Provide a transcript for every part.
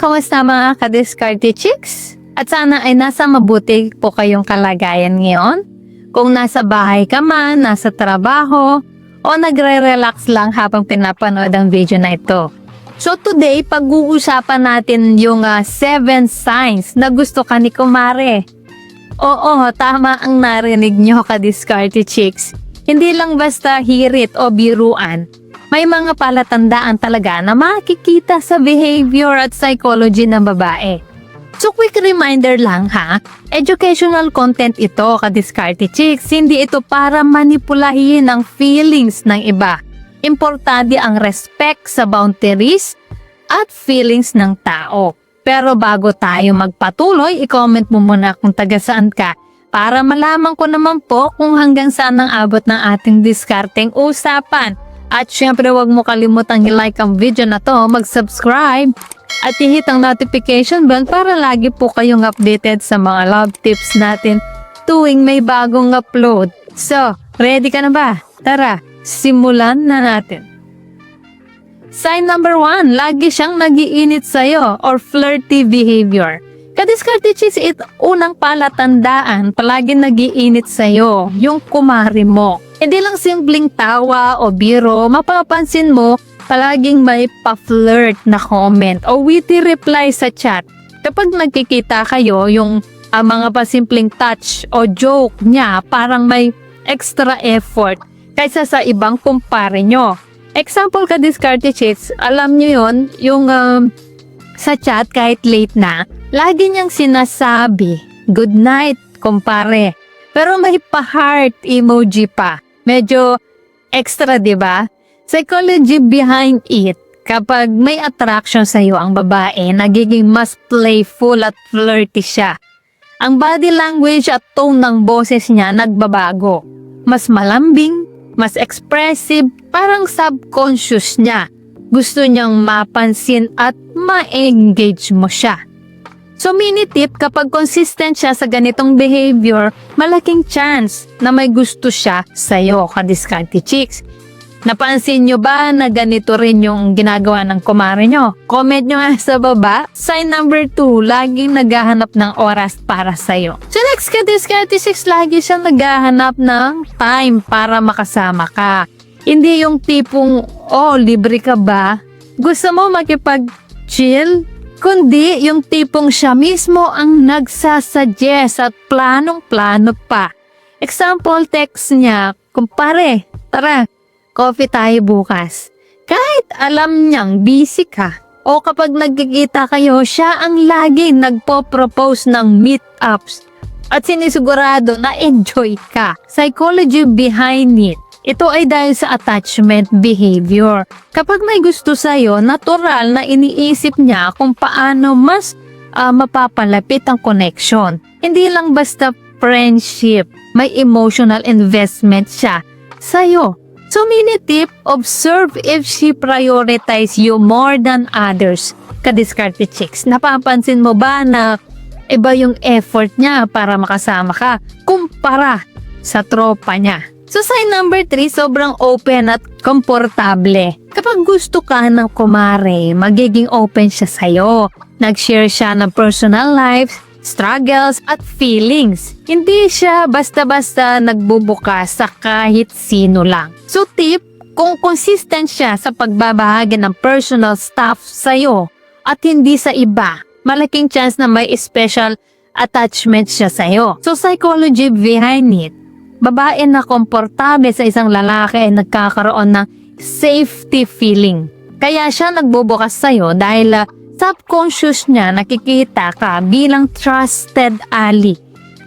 kamusta mga ka-discarte chicks? At sana ay nasa mabuti po kayong kalagayan ngayon. Kung nasa bahay ka man, nasa trabaho, o nagre-relax lang habang pinapanood ang video na ito. So today, pag-uusapan natin yung 7 signs na gusto ka ni kumare. Oo, tama ang narinig nyo ka-discarte chicks. Hindi lang basta hirit o biruan. May mga palatandaan talaga na makikita sa behavior at psychology ng babae. So quick reminder lang ha, educational content ito ka-discarte chicks, hindi ito para manipulahin ang feelings ng iba. Importante ang respect sa boundaries at feelings ng tao. Pero bago tayo magpatuloy, i-comment mo muna kung taga saan ka para malaman ko naman po kung hanggang saan ang abot ng ating diskarteng usapan. At syempre huwag mo kalimutang i-like ang video na to, mag-subscribe at i-hit ang notification bell para lagi po kayong updated sa mga love tips natin tuwing may bagong upload. So, ready ka na ba? Tara, simulan na natin. Sign number 1, lagi siyang nag-iinit sa'yo or flirty behavior. Ka-discarte chicks, unang palatandaan, palagi nag-iinit sa'yo, yung kumari mo. Hindi lang simpleng tawa o biro, mapapansin mo, palaging may pa-flirt na comment o witty reply sa chat. Kapag nagkikita kayo, yung mga pasimpleng touch o joke niya, parang may extra effort kaysa sa ibang kumpare nyo. Example ka-discarte chicks, alam nyo yun, yung sa chat kahit late na, lagi niyang sinasabi, good night, kumpare. Pero may pa-heart emoji pa. Medyo extra, di ba? Psychology behind it, kapag may attraction sa iyo ang babae, nagiging mas playful at flirty siya. Ang body language at tone ng boses niya nagbabago. Mas malambing, mas expressive, parang subconscious niya. Gusto niyang mapansin at ma-engage mo siya. So mini tip, kapag consistent siya sa ganitong behavior, malaking chance na may gusto siya sa'yo, ka-discarte chicks. Napansin nyo ba na ganito rin yung ginagawa ng kumare nyo? Comment nyo nga sa baba. Sign number 2, laging naghahanap ng oras para sa'yo. So next ka-discarte chicks, lagi siyang naghahanap ng time para makasama ka. Hindi yung tipong, oh, libre ka ba? Gusto mo makipag-chill? Kundi yung tipong siya mismo ang nagsasuggest at planong-plano pa. Example text niya, kumpare, tara, coffee tayo bukas. Kahit alam niyang busy ka o kapag nagkikita kayo, siya ang lagi nagpo-propose ng meetups at sinisigurado na enjoy ka. Psychology behind it. Ito ay dahil sa attachment behavior. Kapag may gusto sa'yo, natural na iniisip niya kung paano mas mapapalapit ang connection. Hindi lang basta friendship, may emotional investment siya sa'yo. So mini tip, observe if she prioritize you more than others. Ka-discarte chicks, napapansin mo ba na iba yung effort niya para makasama ka kumpara sa tropa niya? So sign number 3, sobrang open at komportable. Kapag gusto ka ng kumare, magiging open siya sa'yo. Nag-share siya ng personal life, struggles at feelings. Hindi siya basta-basta nagbubukas sa kahit sino lang. So tip, kung consistent siya sa pagbabahagi ng personal stuff sa'yo at hindi sa iba, malaking chance na may special attachment siya sa'yo. So psychology behind it, babae na komportable sa isang lalaki ay nagkakaroon ng safety feeling. Kaya siya nagbubukas sa'yo dahil subconscious niya nakikita ka bilang trusted ally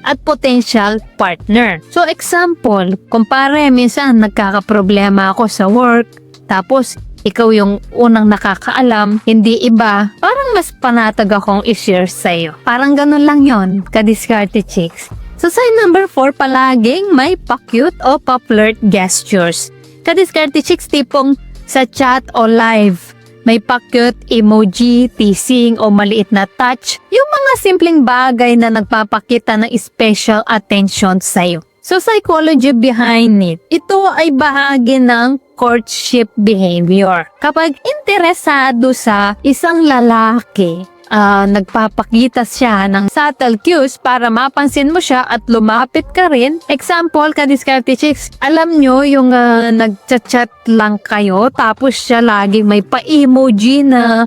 at potential partner. So example, kumpare, minsan nagkakaproblema ako sa work, tapos ikaw yung unang nakakaalam, hindi iba, parang mas panatag akong i-share sa'yo. Parang ganun lang yon, ka-discarte chicks. So sign number 4, palaging may pa-cute o pa-flirt gestures. Ka-discarte chicks, tipong sa chat o live, may pa-cute emoji, teasing o maliit na touch, yung mga simpleng bagay na nagpapakita ng special attention sa'yo. So psychology behind it, ito ay bahagi ng courtship behavior. Kapag interesado sa isang lalaki, nagpapakita siya ng subtle cues para mapansin mo siya at lumapit ka rin. Example, ka-diskarte chicks, alam nyo yung nagchat-chat lang kayo tapos siya lagi may pa-emoji na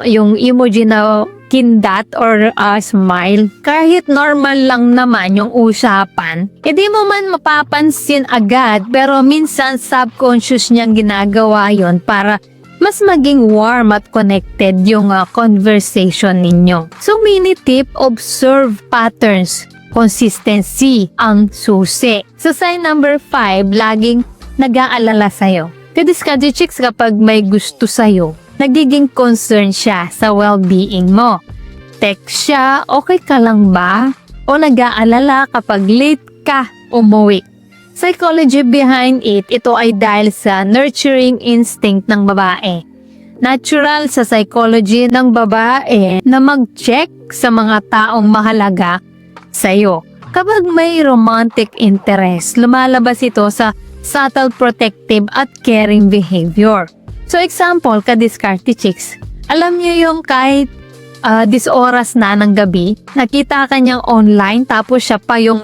yung emoji na kindat or smile. Kahit normal lang naman yung usapan, hindi mo man mapapansin agad pero minsan subconscious niyang ginagawa yon para mas maging warm at connected yung conversation ninyo. So mini tip, observe patterns. Consistency ang susi. So sign number 5, laging nag-aalala sa'yo. Ka-diskarte chicks, kapag may gusto sa'yo, nagiging concern siya sa well-being mo. Text siya, okay ka lang ba? O nag-aalala kapag late ka umuwi. Psychology behind it, ito ay dahil sa nurturing instinct ng babae. Natural sa psychology ng babae na mag-check sa mga taong mahalaga sa'yo. Kapag may romantic interest, lumalabas ito sa subtle protective at caring behavior. So example, ka-diskarte chicks, alam niyo yung kahit this oras na ng gabi, nakita ka niyang online tapos siya pa yung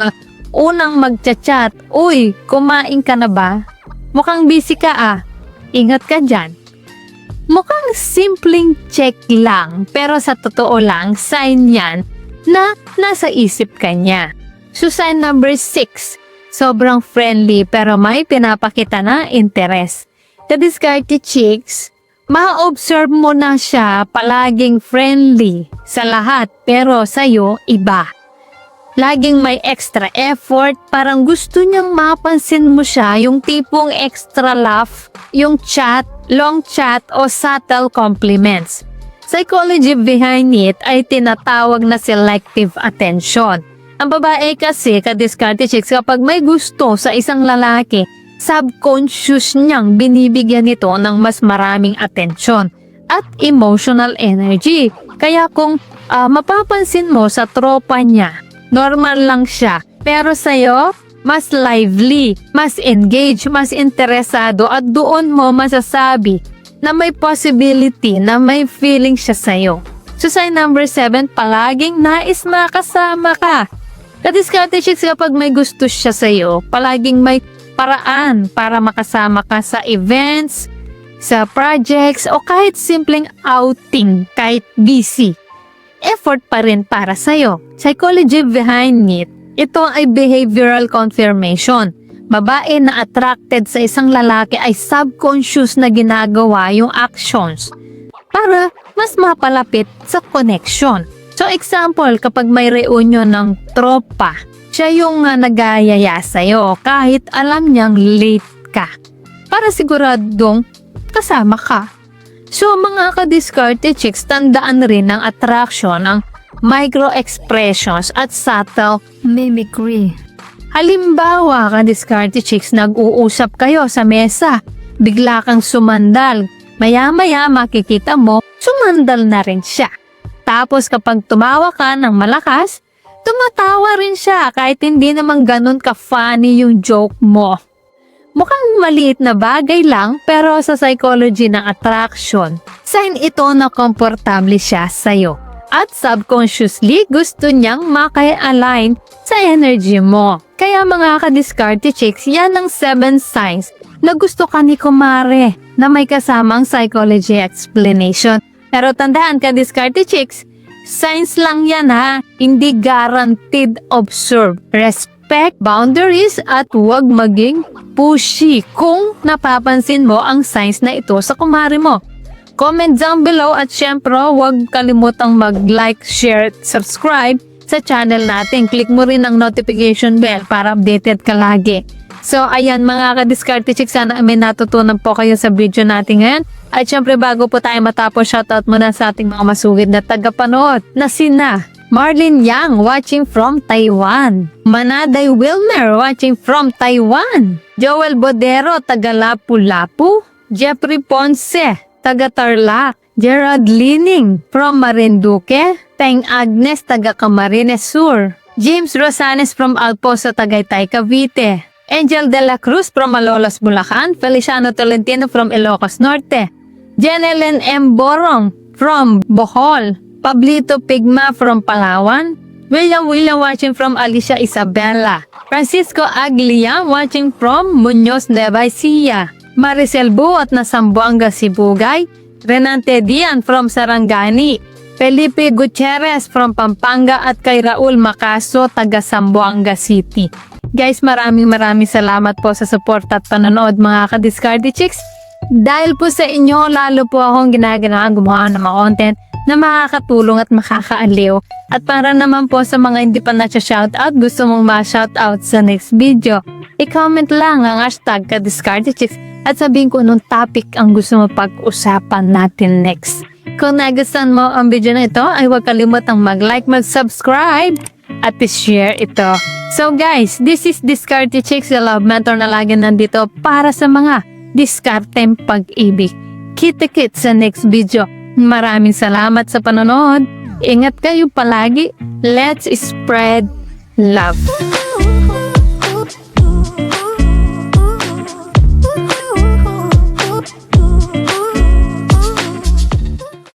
unang magchat-chat, uy, kumain ka na ba? Mukhang busy ka ingat ka dyan. Mukhang simpleng check lang, pero sa totoo lang, sign yan na nasa isip ka niya. So sign number 6, sobrang friendly pero may pinapakita na interest. Ka-diskarte chicks, ma-observe mo na siya palaging friendly sa lahat pero sa'yo iba. Laging may extra effort, parang gusto niyang mapansin mo siya, yung tipong extra laugh, yung chat, long chat o subtle compliments. Psychology behind it ay tinatawag na selective attention. Ang babae kasi, ka-diskarte chicks, kapag may gusto sa isang lalaki, subconscious niyang binibigyan nito ng mas maraming atensyon at emotional energy. Kaya kung mapapansin mo sa tropa niya, normal lang siya. Pero sa'yo, mas lively, mas engaged, mas interesado at doon mo masasabi na may possibility na may feeling siya sa'yo. So sign number 7, palaging nais makasama ka. Ka-diskarte chicks, kapag may gusto siya sa'yo, palaging may paraan para makasama ka sa events, sa projects, o kahit simpleng outing, kahit busy. Effort pa rin para sa'yo. Psychology behind it, ito ay behavioral confirmation. Babae na attracted sa isang lalaki ay subconscious na ginagawa yung actions para mas mapalapit sa connection. So example, kapag may reunion ng tropa, siya yung nagayaya sa'yo kahit alam niyang late ka para siguradong kasama ka. So mga ka-diskarte chicks, tandaan rin ng attraction ang micro-expressions at subtle mimicry. Halimbawa, ka-diskarte chicks, nag-uusap kayo sa mesa, bigla kang sumandal, maya-maya makikita mo, sumandal na rin siya. Tapos kapag tumawa ka ng malakas, tumatawa rin siya kahit hindi naman ganun ka-funny yung joke mo. Mukhang maliit na bagay lang pero sa psychology ng attraction, sign ito na komportable siya sa'yo. At subconsciously gusto niyang maki-align sa energy mo. Kaya mga ka-diskarte chicks, yan ang 7 signs na gusto ka ni kumare na may kasamang psychology explanation. Pero tandaan ka-diskarte chicks, signs lang yan hindi guaranteed. Observe, respect boundaries at huwag maging pushy kung napapansin mo ang signs na ito sa kumare mo. Comment down below at syempre huwag kalimutang mag-like, share, subscribe sa channel natin. Click mo rin ang notification bell para updated ka lagi. So ayan mga ka-diskarte chicks, sana may natutunan po kayo sa video natin ngayon. At syempre bago po tayo matapos, shoutout muna sa ating mga masugid na tagapanood na sina Marlene Yang watching from Taiwan, Manaday Wilmer watching from Taiwan, Joel Bodero taga Lapu-Lapu, Jeffrey Ponce taga Tarlac, Gerard Lining from Marinduque, Teng Agnes taga Camarines Sur, James Rosanes from Alpozo, Tagaytay, Cavite, Angel de la Cruz from Malolos, Bulacan, Feliciano Tolentino from Ilocos Norte, Jenellen M. Borong from Bohol, Pablito Pigma from Palawan, William watching from Alicia Isabela, Francisco Aglia watching from Muñoz de Baisia, Maricel Buot na Zamboanga Sibugay, Renante Dian from Sarangani, Felipe Gutierrez from Pampanga at kay Raul Macaso taga Zamboanga City. Guys, maraming salamat po sa support at panonood mga ka-Discarte Chicks. Dahil po sa inyo, lalo po akong ginagawa gumawa ng mga content na makakatulong at makakaaliw. At para naman po sa mga hindi pa na-shoutout, gusto mong ma-shoutout sa next video, i-comment lang ang hashtag ka-Discarte Chicks at sabihin ko anong topic ang gusto mo pag-usapan natin next. Kung nagustuhan mo ang video na ito, ay huwag kalimutang mag-like, mag-subscribe, at i-share ito. So guys, this is Discarte Chicks, the love mentor na lagi nandito para sa mga diskarteng pag-ibig. Kita-kits sa next video. Maraming salamat sa panonood. Ingat kayo palagi. Let's spread love.